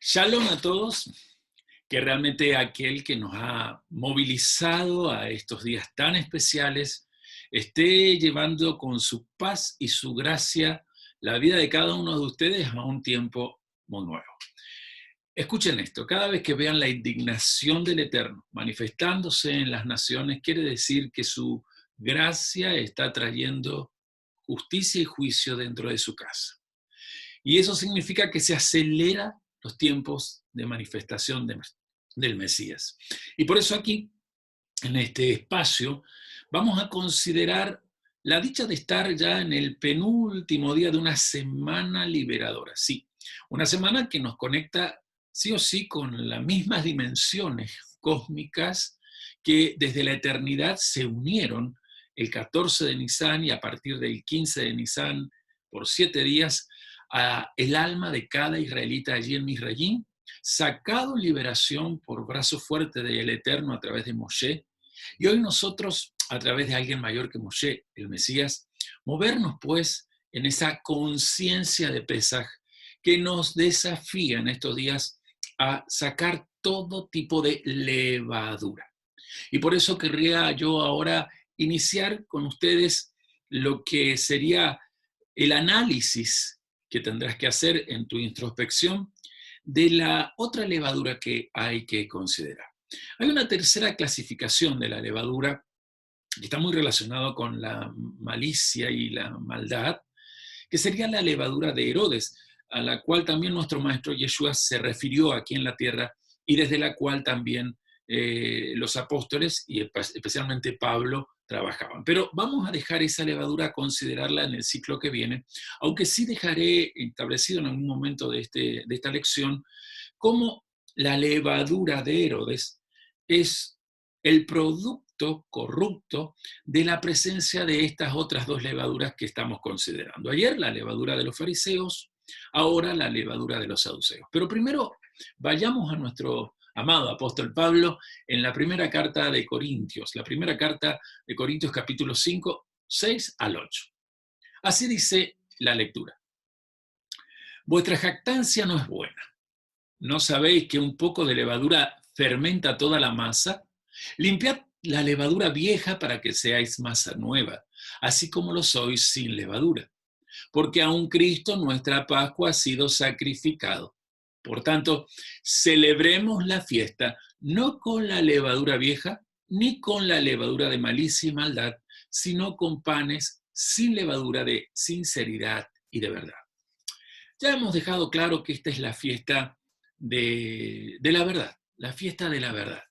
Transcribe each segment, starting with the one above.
Shalom a todos, que realmente aquel que nos ha movilizado a estos días tan especiales esté llevando con su paz y su gracia la vida de cada uno de ustedes a un tiempo muy nuevo. Escuchen esto, cada vez que vean la indignación del Eterno manifestándose en las naciones, quiere decir que su gracia está trayendo justicia y juicio dentro de su casa. Y eso significa que se acelera los tiempos de manifestación del Mesías. Y por eso aquí, en este espacio, vamos a considerar la dicha de estar ya en el penúltimo día de una semana liberadora. Sí, una semana que nos conecta sí o sí con las mismas dimensiones cósmicas que desde la eternidad se unieron el 14 de Nisan y a partir del 15 de Nisan por 7 días a el alma de cada israelita allí en Misrayim, sacado en liberación por brazo fuerte del Eterno a través de Moshe. Y hoy nosotros, a través de alguien mayor que Moshe, el Mesías, movernos pues en esa conciencia de Pesaj que nos desafía en estos días a sacar todo tipo de levadura. Y por eso querría yo ahora iniciar con ustedes lo que sería el análisis que tendrás que hacer en tu introspección de la otra levadura que hay que considerar. Hay una tercera clasificación de la levadura que está muy relacionado con la malicia y la maldad, que sería la levadura de Herodes, a la cual también nuestro maestro Yeshua se refirió aquí en la tierra y desde la cual también los apóstoles y especialmente Pablo trabajaban. Pero vamos a dejar esa levadura, a considerarla en el ciclo que viene, aunque sí dejaré establecido en algún momento de esta lección cómo la levadura de Herodes es el producto corrupto de la presencia de estas otras dos levaduras que estamos considerando. Ayer la levadura de los fariseos, ahora la levadura de los saduceos. Pero primero vayamos a nuestro amado apóstol Pablo en la primera carta de Corintios, la primera carta de Corintios capítulo 5, 6 al 8. Así dice la lectura. Vuestra jactancia no es buena. ¿No sabéis que un poco de levadura fermenta toda la masa? Limpiad la levadura vieja para que seáis masa nueva, así como lo sois sin levadura. Porque aun Cristo, nuestra Pascua, ha sido sacrificado. Por tanto, celebremos la fiesta no con la levadura vieja, ni con la levadura de malicia y maldad, sino con panes sin levadura de sinceridad y de verdad. Ya hemos dejado claro que esta es la fiesta de la verdad, la fiesta de la verdad.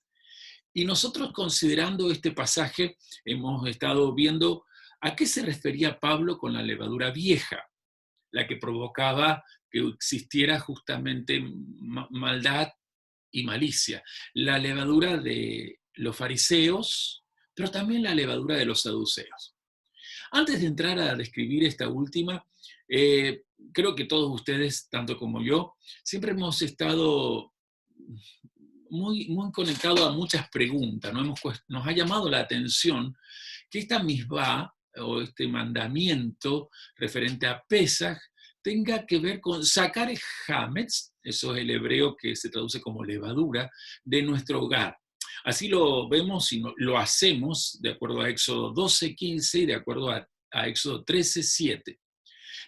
Y nosotros considerando este pasaje hemos estado viendo a qué se refería Pablo con la levadura vieja, la que provocaba que existiera justamente maldad y malicia. La levadura de los fariseos, pero también la levadura de los saduceos. Antes de entrar a describir esta última, creo que todos ustedes, tanto como yo, siempre hemos estado muy conectados a muchas preguntas, ¿no? Nos ha llamado la atención que esta misbah o este mandamiento referente a Pesaj tenga que ver con sacar el hametz, eso es el hebreo que se traduce como levadura, de nuestro hogar. Así lo vemos y lo hacemos de acuerdo a Éxodo 12:15 y de acuerdo a Éxodo 13:7.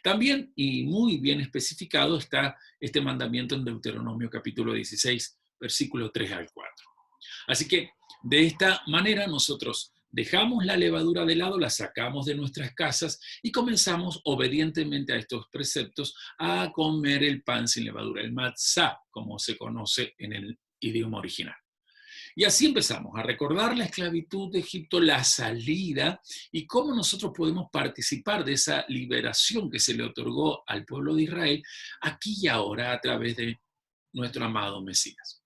También, y muy bien especificado, está este mandamiento en Deuteronomio capítulo 16, versículo 3 al 4. Así que de esta manera nosotros dejamos la levadura de lado, la sacamos de nuestras casas y comenzamos obedientemente a estos preceptos a comer el pan sin levadura, el matzah, como se conoce en el idioma original. Y así empezamos a recordar la esclavitud de Egipto, la salida y cómo nosotros podemos participar de esa liberación que se le otorgó al pueblo de Israel aquí y ahora a través de nuestro amado Mesías.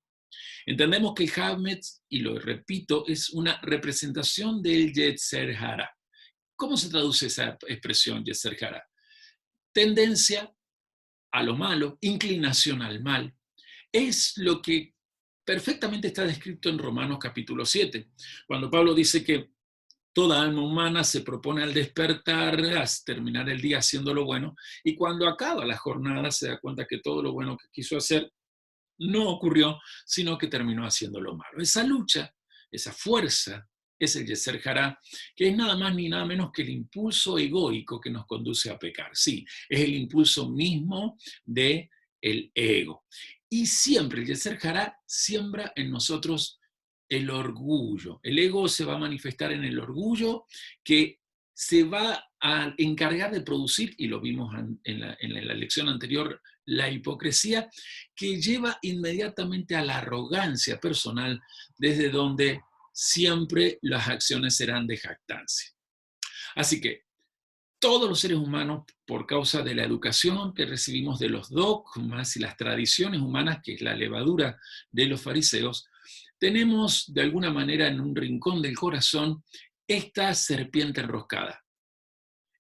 Entendemos que el Hametz, y lo repito, es una representación del Yetzer Hara. ¿Cómo se traduce esa expresión Yetzer Hara? Tendencia a lo malo, inclinación al mal. Es lo que perfectamente está descrito en Romanos capítulo 7, cuando Pablo dice que toda alma humana se propone al despertar, a terminar el día haciendo lo bueno, y cuando acaba la jornada se da cuenta que todo lo bueno que quiso hacer no ocurrió, sino que terminó haciendo lo malo. Esa lucha, esa fuerza, es el Yetzer Hará, que es nada más ni nada menos que el impulso egoico que nos conduce a pecar. Sí, es el impulso mismo del ego. Y siempre el Yetzer Hará siembra en nosotros el orgullo. El ego se va a manifestar en el orgullo que se va a encargar de producir, y lo vimos en la lección anterior, la hipocresía, que lleva inmediatamente a la arrogancia personal, desde donde siempre las acciones serán de jactancia. Así que todos los seres humanos, por causa de la educación que recibimos de los dogmas y las tradiciones humanas, que es la levadura de los fariseos, tenemos de alguna manera en un rincón del corazón esta serpiente enroscada,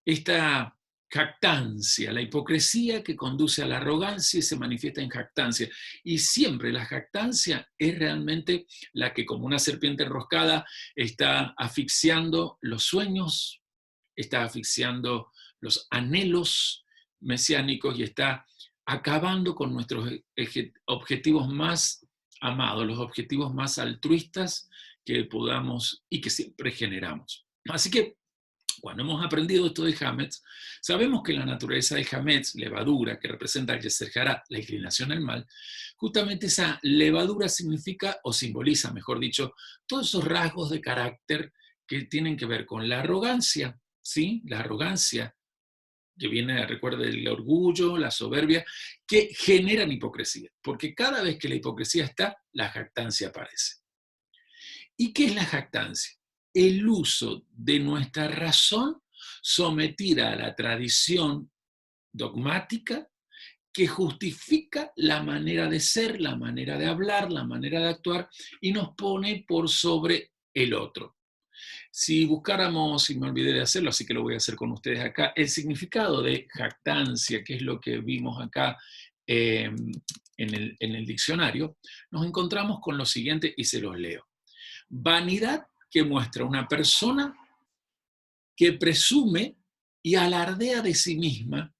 esta jactancia, la hipocresía que conduce a la arrogancia y se manifiesta en jactancia. Y siempre la jactancia es realmente la que, como una serpiente enroscada, está asfixiando los sueños, está asfixiando los anhelos mesiánicos y está acabando con nuestros objetivos más amados, los objetivos más altruistas que podamos y que siempre generamos. Así que cuando hemos aprendido esto de Hametz, sabemos que la naturaleza del Hametz, levadura, que representa el Yetzer Hará, la inclinación al mal, justamente esa levadura significa, o simboliza, mejor dicho, todos esos rasgos de carácter que tienen que ver con la arrogancia, ¿sí? La arrogancia que viene, recuerda, del orgullo, la soberbia, que generan hipocresía, porque cada vez que la hipocresía está, la jactancia aparece. ¿Y qué es la jactancia? El uso de nuestra razón sometida a la tradición dogmática que justifica la manera de ser, la manera de hablar, la manera de actuar y nos pone por sobre el otro. Si buscáramos, y me olvidé de hacerlo, así que lo voy a hacer con ustedes acá, el significado de jactancia, que es lo que vimos acá en el diccionario, nos encontramos con lo siguiente y se los leo. Vanidad que muestra una persona que presume y alardea de sí misma,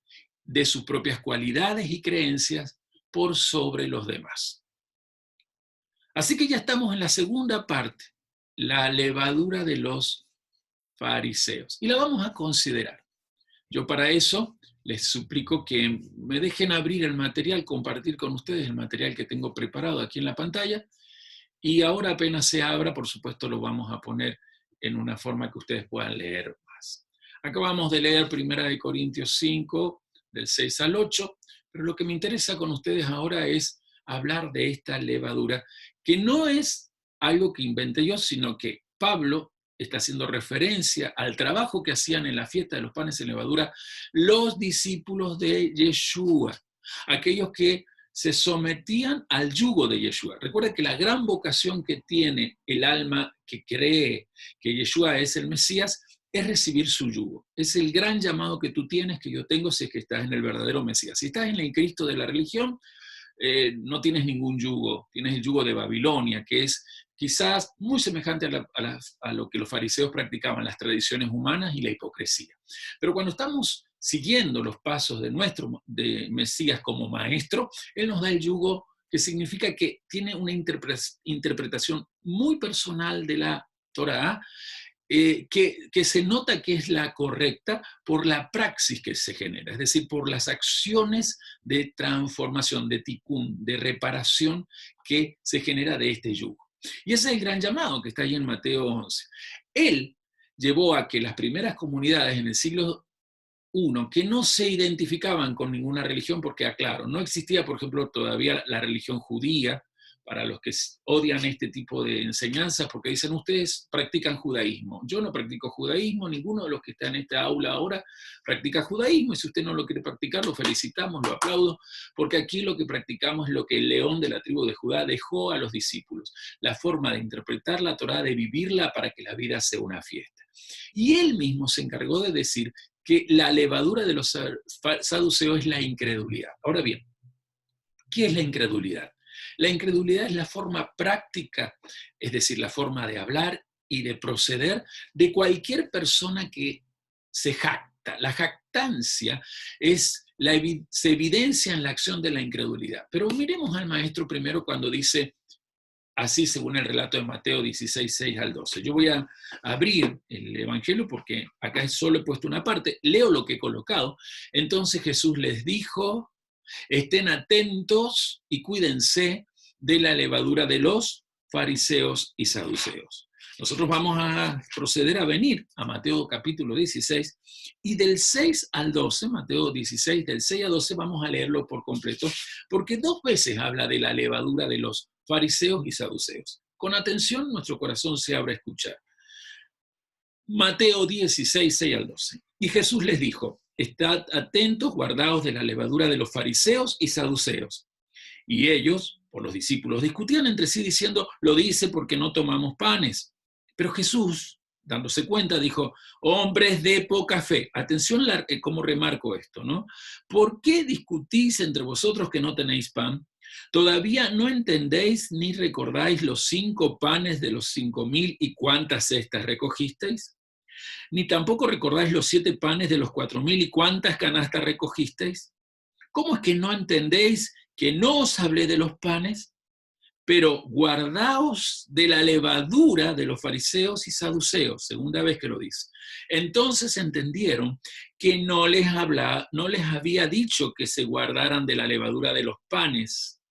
de sus propias cualidades y creencias por sobre los demás. Así que ya estamos en la segunda parte, la levadura de los fariseos. Y la vamos a considerar. Yo para eso les suplico que me dejen abrir el material, compartir con ustedes el material que tengo preparado aquí en la pantalla. Y ahora apenas se abra, por supuesto, lo vamos a poner en una forma que ustedes puedan leer más. Acabamos de leer 1 Corintios 5, del 6 al 8, pero lo que me interesa con ustedes ahora es hablar de esta levadura, que no es algo que inventé yo, sino que Pablo está haciendo referencia al trabajo que hacían en la fiesta de los panes en levadura los discípulos de Yeshua, aquellos que se sometían al yugo de Yeshua. Recuerda que la gran vocación que tiene el alma que cree que Yeshua es el Mesías es recibir su yugo. Es el gran llamado que tú tienes, que yo tengo, si es que estás en el verdadero Mesías. Si estás en el Cristo de la religión, no tienes ningún yugo, tienes el yugo de Babilonia, que es quizás muy semejante a lo que los fariseos practicaban, las tradiciones humanas y la hipocresía. Pero cuando estamos siguiendo los pasos de Mesías como maestro, él nos da el yugo, que significa que tiene una interpretación muy personal de la Torá, que se nota que es la correcta por la praxis que se genera, es decir, por las acciones de transformación, de tikkun, de reparación que se genera de este yugo. Y ese es el gran llamado que está ahí en Mateo 11. Él llevó a que las primeras comunidades en el siglo I, que no se identificaban con ninguna religión, porque, aclaro, no existía, por ejemplo, todavía la religión judía, para los que odian este tipo de enseñanzas, porque dicen, ustedes practican judaísmo. Yo no practico judaísmo, ninguno de los que está en esta aula ahora practica judaísmo, y si usted no lo quiere practicar, lo felicitamos, lo aplaudo, porque aquí lo que practicamos es lo que el león de la tribu de Judá dejó a los discípulos, la forma de interpretar la Torá, de vivirla para que la vida sea una fiesta. Y él mismo se encargó de decir que la levadura de los saduceos es la incredulidad. Ahora bien, ¿qué es la incredulidad? La incredulidad es la forma práctica, es decir, la forma de hablar y de proceder de cualquier persona que se jacta. La jactancia es se evidencia en la acción de la incredulidad. Pero miremos al maestro primero cuando dice, así según el relato de Mateo 16, 6 al 12. Yo voy a abrir el Evangelio porque acá solo he puesto una parte, leo lo que he colocado. Entonces Jesús les dijo, estén atentos y cuídense de la levadura de los fariseos y saduceos. Nosotros vamos a proceder a venir a Mateo capítulo 16 y del 6 al 12, Mateo 16, del 6 al 12 vamos a leerlo por completo, porque 2 veces habla de la levadura de los fariseos y saduceos. Con atención, nuestro corazón se abre a escuchar. Mateo 16, 6 al 12. Y Jesús les dijo, estad atentos, guardaos de la levadura de los fariseos y saduceos. Y ellos, por los discípulos, discutían entre sí diciendo, lo dice porque no tomamos panes. Pero Jesús, dándose cuenta, dijo, hombres de poca fe. Atención cómo remarco esto, ¿no? ¿Por qué discutís entre vosotros que no tenéis pan? ¿Todavía no entendéis ni recordáis los 5 panes de los 5.000 y cuántas cestas recogisteis? Ni tampoco recordáis los 7 panes de los 4.000 y cuántas canastas recogisteis. ¿Cómo es que no entendéis que no os hablé de los panes? Pero guardaos de la levadura de los fariseos y saduceos, segunda vez que lo dice. Entonces entendieron que no les había dicho que se guardaran de la levadura de los panes,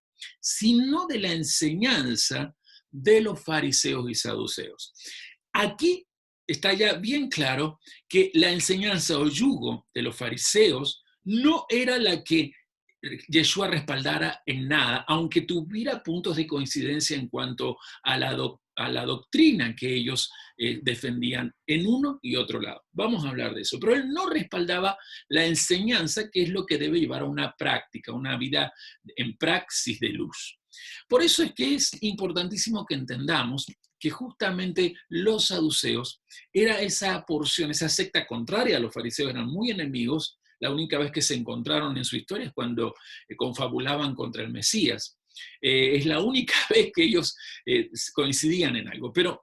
sino de la enseñanza de los fariseos y saduceos. Aquí está ya bien claro que la enseñanza o yugo de los fariseos no era la que Yeshua respaldara en nada, aunque tuviera puntos de coincidencia en cuanto a la doctrina que ellos defendían en uno y otro lado. Vamos a hablar de eso. Pero él no respaldaba la enseñanza, que es lo que debe llevar a una práctica, una vida en praxis de luz. Por eso es que es importantísimo que entendamos que justamente los saduceos era esa porción, esa secta contraria a los fariseos, eran muy enemigos. La única vez que se encontraron en su historia es cuando confabulaban contra el Mesías. Es la única vez que ellos coincidían en algo. Pero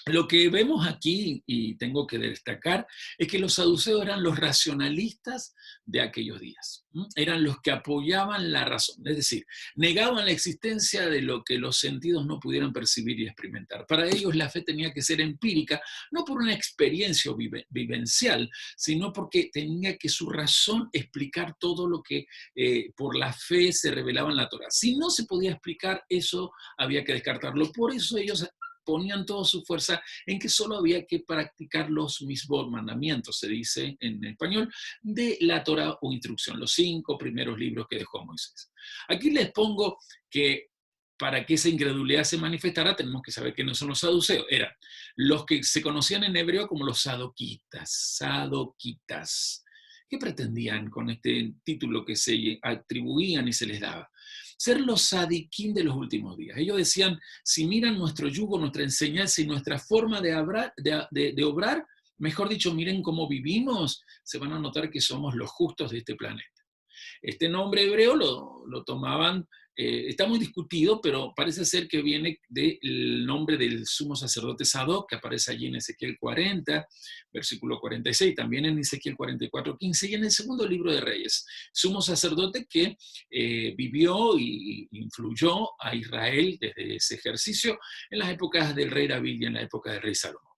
lo que vemos aquí, y tengo que destacar, es que los saduceos eran los racionalistas de aquellos días. Eran los que apoyaban la razón, es decir, negaban la existencia de lo que los sentidos no pudieran percibir y experimentar. Para ellos la fe tenía que ser empírica, no por una experiencia vivencial, sino porque tenía que su razón explicar todo lo que por la fe se revelaba en la Torá. Si no se podía explicar, eso había que descartarlo. Por eso ellos ponían toda su fuerza en que solo había que practicar los mismos mandamientos, se dice en español, de la Torá o instrucción, los 5 primeros libros que dejó Moisés. Aquí les pongo que para que esa incredulidad se manifestara, tenemos que saber quiénes son los saduceos. Eran los que se conocían en hebreo como los sadoquitas. ¿Qué pretendían con este título que se atribuían y se les daba? Ser los sadiquín de los últimos días. Ellos decían, si miran nuestro yugo, nuestra enseñanza y nuestra forma de obrar, mejor dicho, miren cómo vivimos, se van a notar que somos los justos de este planeta. Este nombre hebreo lo tomaban, está muy discutido, pero parece ser que viene del nombre del sumo sacerdote Sadoc, que aparece allí en Ezequiel 40, versículo 46, también en Ezequiel 44, 15, y en el segundo libro de Reyes. Sumo sacerdote que vivió y influyó a Israel desde ese ejercicio en las épocas del rey David y en la época del rey Salomón.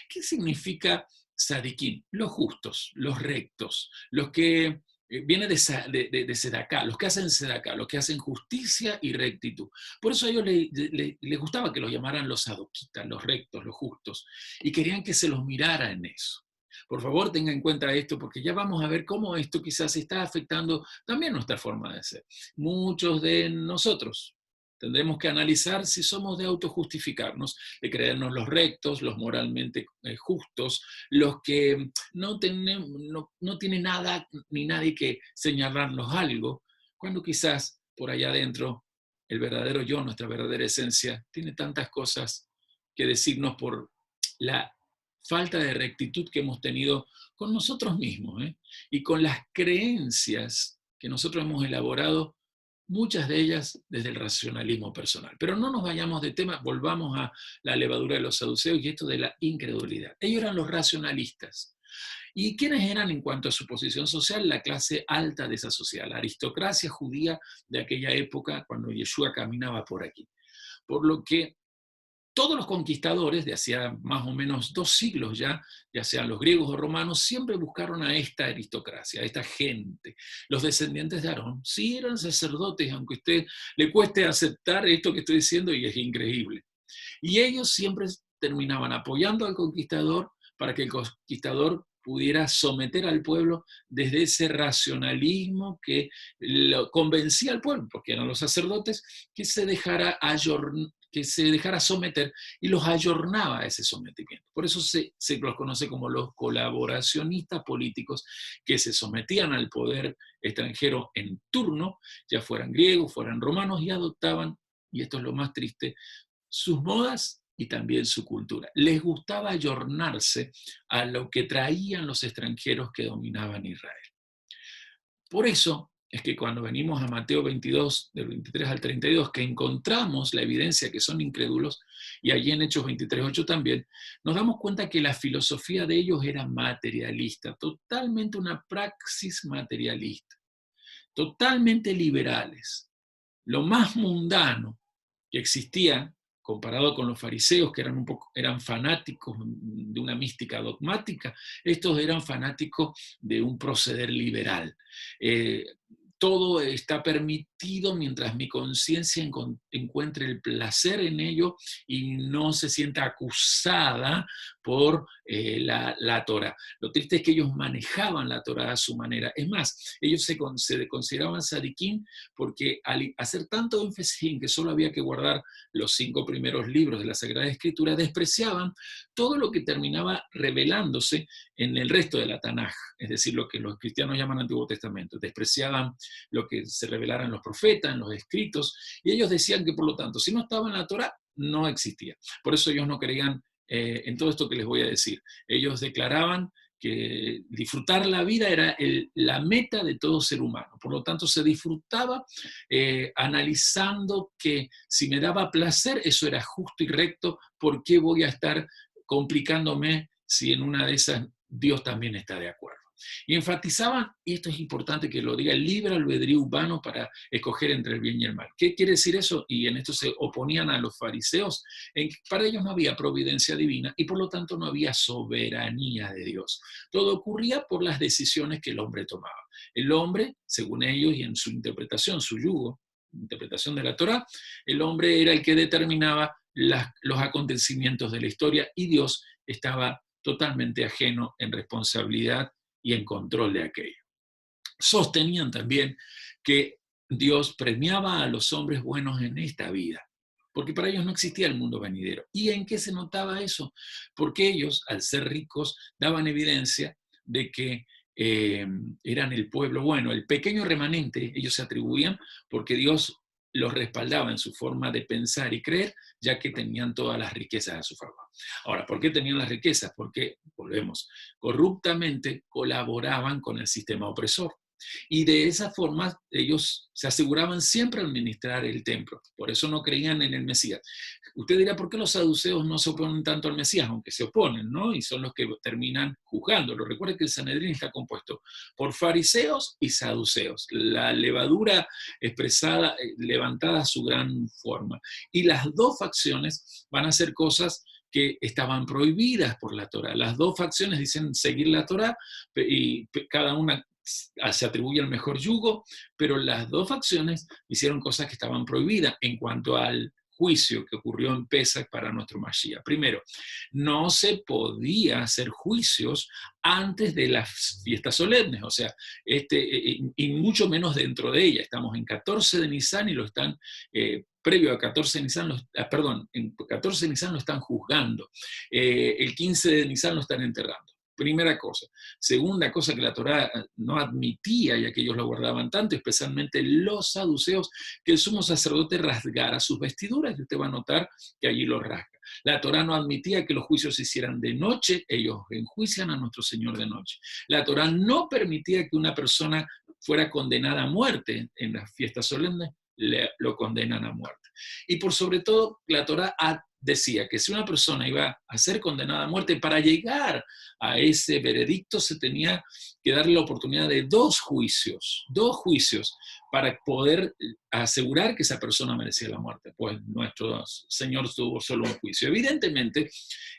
¿Qué significa Sadiquín? Los justos, los rectos, los que viene de Sedaká, los que hacen Sedaká, los que hacen justicia y rectitud. Por eso a ellos les gustaba que los llamaran los sadoquitas, los rectos, los justos, y querían que se los mirara en eso. Por favor, tenga en cuenta esto, porque ya vamos a ver cómo esto quizás está afectando también nuestra forma de ser. Muchos de nosotros tendremos que analizar si somos de autojustificarnos, de creernos los rectos, los moralmente justos, los que no tiene nada ni nadie que señalarnos algo, cuando quizás por allá adentro el verdadero yo, nuestra verdadera esencia, tiene tantas cosas que decirnos por la falta de rectitud que hemos tenido con nosotros mismos, y con las creencias que nosotros hemos elaborado, muchas de ellas desde el racionalismo personal. Pero no nos vayamos de tema, volvamos a la levadura de los saduceos y esto de la incredulidad. Ellos eran los racionalistas, ¿Y quiénes eran en cuanto a su posición social? La clase alta de esa sociedad, la aristocracia judía de aquella época cuando Yeshua caminaba por aquí. Por lo que todos los conquistadores de hacía más o menos 2 siglos ya sean los griegos o romanos, siempre buscaron a esta aristocracia, a esta gente. Los descendientes de Aarón sí eran sacerdotes, aunque a usted le cueste aceptar esto que estoy diciendo y es increíble. Y ellos siempre terminaban apoyando al conquistador para que el conquistador pudiera someter al pueblo desde ese racionalismo que lo convencía al pueblo, porque eran los sacerdotes, que se dejara someter y los ayornaba a ese sometimiento. Por eso se los conoce como los colaboracionistas políticos que se sometían al poder extranjero en turno, ya fueran griegos, fueran romanos, y adoptaban, y esto es lo más triste, sus modas y también su cultura. Les gustaba ayornarse a lo que traían los extranjeros que dominaban Israel. Por eso es que cuando venimos a Mateo 22, del 23 al 32, que encontramos la evidencia que son incrédulos, y allí en Hechos 23:8 también, nos damos cuenta que la filosofía de ellos era materialista, totalmente una praxis materialista, totalmente liberales. Lo más mundano que existía, comparado con los fariseos, que eran fanáticos de una mística dogmática, estos eran fanáticos de un proceder liberal. Todo está permitido mientras mi conciencia encuentre el placer en ello y no se sienta acusada por la Torah. Lo triste es que ellos manejaban la Torah a su manera. Es más, ellos se consideraban sadiquín porque al hacer tanto énfasis en que solo había que guardar los 5 primeros libros de la Sagrada Escritura, despreciaban todo lo que terminaba revelándose en el resto de la Tanaj, es decir, lo que los cristianos llaman Antiguo Testamento. Despreciaban lo que se revelara en los profetas, en los escritos, y ellos decían que, por lo tanto, si no estaba en la Torah, no existía. Por eso ellos no creían en todo esto que les voy a decir. Ellos declaraban que disfrutar la vida era la meta de todo ser humano. Por lo tanto, se disfrutaba analizando que si me daba placer, eso era justo y recto. ¿Por qué voy a estar complicándome si en una de esas Dios también está de acuerdo? Y enfatizaban, y esto es importante que lo diga, el libre albedrío humano para escoger entre el bien y el mal. ¿Qué quiere decir eso? Y en esto se oponían a los fariseos, en que para ellos no había providencia divina y por lo tanto no había soberanía de Dios. Todo ocurría por las decisiones que el hombre tomaba. El hombre, según ellos y en su interpretación, su yugo, interpretación de la Torá, el hombre era el que determinaba los acontecimientos de la historia y Dios estaba totalmente ajeno en responsabilidad y en control de aquello. Sostenían también que Dios premiaba a los hombres buenos en esta vida, porque para ellos no existía el mundo venidero. ¿Y en qué se notaba eso? Porque ellos, al ser ricos, daban evidencia de que eran el pueblo bueno, el pequeño remanente, ellos se atribuían porque Dios los respaldaba en su forma de pensar y creer, ya que tenían todas las riquezas a su favor. Ahora, ¿por qué tenían las riquezas? Porque, volvemos, corruptamente colaboraban con el sistema opresor. Y de esa forma ellos se aseguraban siempre administrar el templo. Por eso no creían en el Mesías. Usted dirá, ¿por qué los saduceos no se oponen tanto al Mesías? Aunque se oponen, ¿no? Y son los que terminan juzgándolo. Recuerde que el Sanedrín está compuesto por fariseos y saduceos. La levadura expresada, levantada a su gran forma. Y las dos facciones van a hacer cosas que estaban prohibidas por la Torá. Las dos facciones dicen seguir la Torá y cada una se atribuye el mejor yugo, pero las dos facciones hicieron cosas que estaban prohibidas en cuanto al juicio que ocurrió en Pesach para nuestro Mashiach. Primero, no se podía hacer juicios antes de las fiestas solemnes, o sea, y mucho menos dentro de ella. Estamos en 14 de Nisan y lo están, previo a 14 de Nisan, en 14 de Nisan lo están juzgando, el 15 de Nisan lo están enterrando. Primera cosa. Segunda cosa que la Torá no admitía, ya que ellos lo guardaban tanto, especialmente los saduceos, que el sumo sacerdote rasgara sus vestiduras, y usted va a notar que allí lo rasga. La Torá no admitía que los juicios se hicieran de noche, ellos enjuician a nuestro Señor de noche. La Torá no permitía que una persona fuera condenada a muerte en las fiestas solemnes, lo condenan a muerte. Y por sobre todo, la Torá decía que si una persona iba a ser condenada a muerte, para llegar a ese veredicto se tenía que darle la oportunidad de dos juicios para poder asegurar que esa persona merecía la muerte. Pues nuestro Señor tuvo solo un juicio. Evidentemente,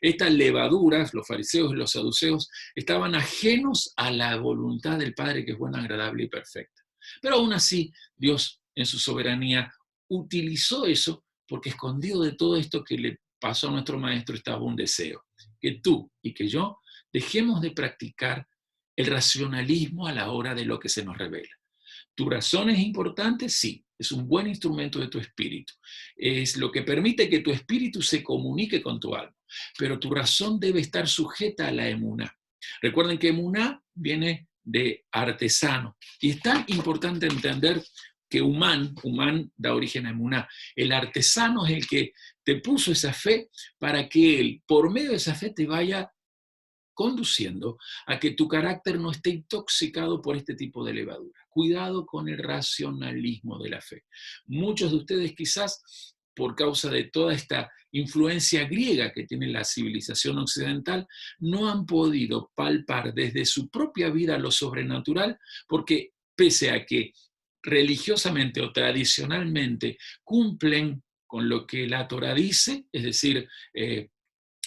estas levaduras, los fariseos y los saduceos, estaban ajenos a la voluntad del Padre, que es buena, agradable y perfecta. Pero aún así, Dios, en su soberanía, utilizó eso porque escondido de todo esto que le pasó a nuestro maestro estaba un deseo, que tú y que yo dejemos de practicar el racionalismo a la hora de lo que se nos revela. ¿Tu razón es importante? Sí, es un buen instrumento de tu espíritu. Es lo que permite que tu espíritu se comunique con tu alma. Pero tu razón debe estar sujeta a la emuná. Recuerden que emuná viene de artesano. Y es tan importante entender que humán da origen a emuná. El artesano es el que te puso esa fe para que él, por medio de esa fe, te vaya conduciendo a que tu carácter no esté intoxicado por este tipo de levadura. Cuidado con el racionalismo de la fe. Muchos de ustedes quizás, por causa de toda esta influencia griega que tiene la civilización occidental, no han podido palpar desde su propia vida lo sobrenatural, porque pese a que religiosamente o tradicionalmente cumplen con lo que la Torá dice, es decir,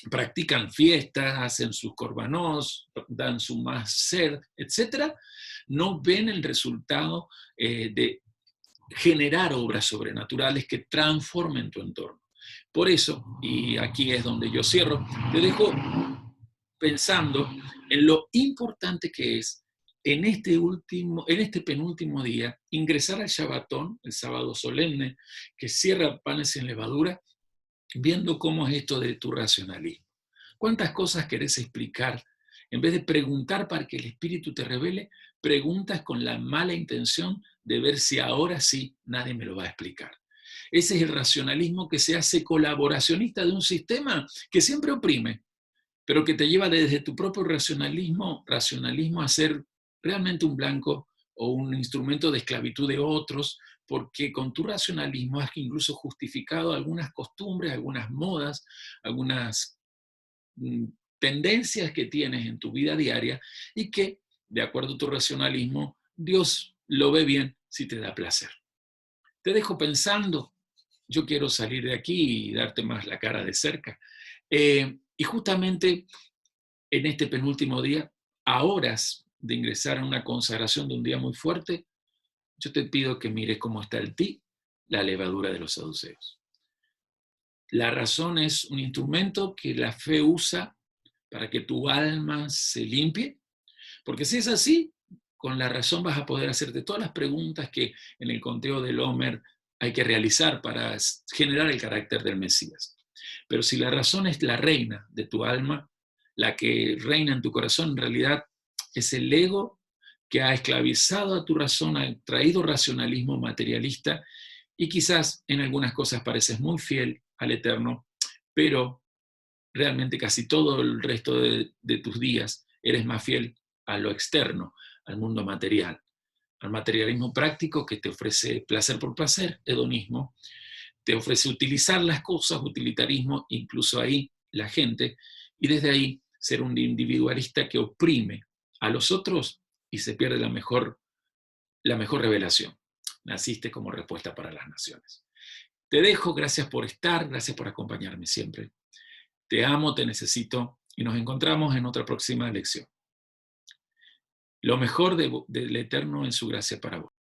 practican fiestas, hacen sus corbanós, dan su maser, etc., no ven el resultado de generar obras sobrenaturales que transformen tu entorno. Por eso, y aquí es donde yo cierro, te dejo pensando en lo importante que es en este penúltimo día, ingresar al Shabbatón, el sábado solemne, que cierra panes sin levadura, viendo cómo es esto de tu racionalismo. ¿Cuántas cosas querés explicar? En vez de preguntar para que el Espíritu te revele, preguntas con la mala intención de ver si ahora sí nadie me lo va a explicar. Ese es el racionalismo que se hace colaboracionista de un sistema que siempre oprime, pero que te lleva desde tu propio racionalismo a ser realmente un blanco o un instrumento de esclavitud de otros, porque con tu racionalismo has incluso justificado algunas costumbres, algunas modas, algunas tendencias que tienes en tu vida diaria y que, de acuerdo a tu racionalismo, Dios lo ve bien si te da placer. Te dejo pensando, yo quiero salir de aquí y darte más la cara de cerca. Y justamente en este penúltimo día, a horas de ingresar a una consagración de un día muy fuerte, yo te pido que mires cómo está en ti la levadura de los saduceos. La razón es un instrumento que la fe usa para que tu alma se limpie, porque si es así, con la razón vas a poder hacerte todas las preguntas que en el conteo del Homer hay que realizar para generar el carácter del Mesías. Pero si la razón es la reina de tu alma, la que reina en tu corazón, en realidad es el ego que ha esclavizado a tu razón, ha traído racionalismo materialista y quizás en algunas cosas pareces muy fiel al Eterno, pero realmente casi todo el resto de tus días eres más fiel a lo externo, al mundo material, al materialismo práctico que te ofrece placer por placer, hedonismo, te ofrece utilizar las cosas, utilitarismo, incluso ahí la gente, y desde ahí ser un individualista que oprime a los otros y se pierde la mejor revelación. Naciste como respuesta para las naciones. Te dejo, gracias por estar, gracias por acompañarme siempre. Te amo, te necesito y nos encontramos en otra próxima lección. Lo mejor del Eterno en su gracia para vos.